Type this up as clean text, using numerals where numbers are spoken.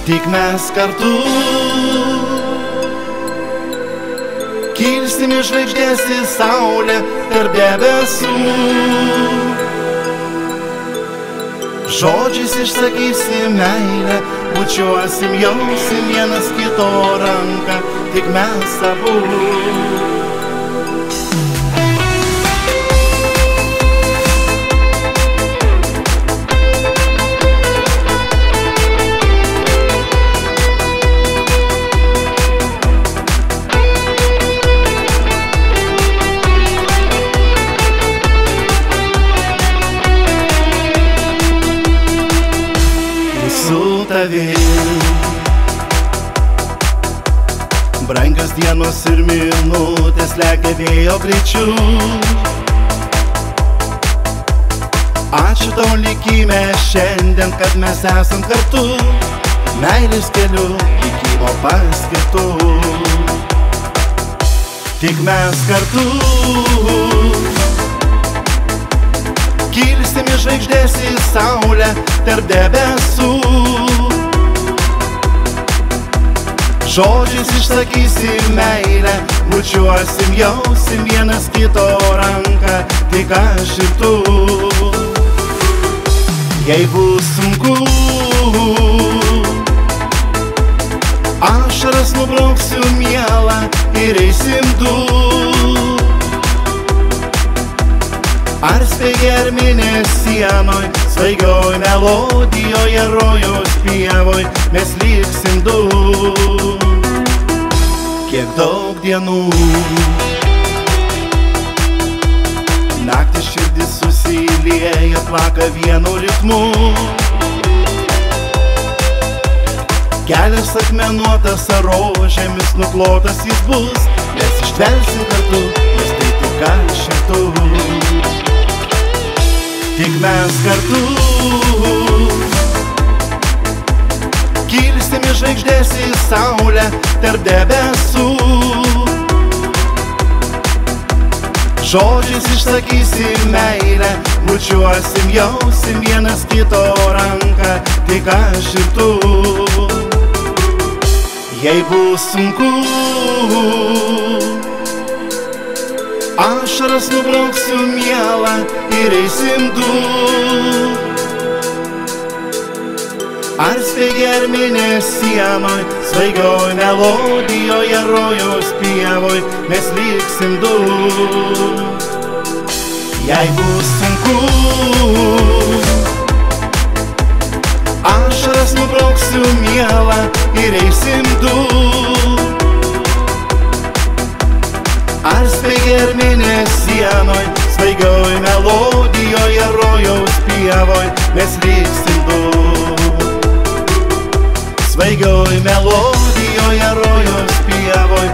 Tik mes kartu kilsim iš žvaigždės į saulę tarp debesų. Žodžiais išsakysim meilę, bučiuosim, jausim vienas kito ranką, tik mes abu. Su tavim brangios dienos ir minutės lekia vėjo greičiu. Ačiū tau likime šiandien, kad mes esam kartu, meilės keliu likimo paskirtu. Tik mes kartu kilsim iš žvaigždės į saulę tarp debesų. Žodžiais išsakysim meilę, bučiuosim, jausim vienas kito ranką, tik aš ir tu. Jei bus sunku, ašaras nubrauksiu mielą ir eisim du. Ar spėgi ar mėnesienoj, svaigioj melodijoje, rojaus pievoj, mes liksim du. Kiek daug dienų, naktį širdis susilieja, plaka vienu ritmu. Kelias akmenuotas ar rožėmis nuklotas jis bus, mes ištversim kartu, nes tai tik aš ir tu. Tik mes kartu kilsim iš žvaigždės į saulę tarp debesų. Žodžiais išsakysim meilę, bučiuosim, jausim vienas kito ranką, tik aš ir tu. Jei bus sunku, ašaras nubrauksiu mielą ir eisim du. Ar spėgi ar mėnesienoj, svaigioj melodijoje, rojaus pievoj, mes liksim du. Jei bus sunku, ašaras nubrauksiu mielą ir eisim du. Ar spėgi ar mėnesienoj, svaigioj melodijoje, rojaus pievoj, mes liksim du. Svaigioj melodijoje, rojaus pievoj,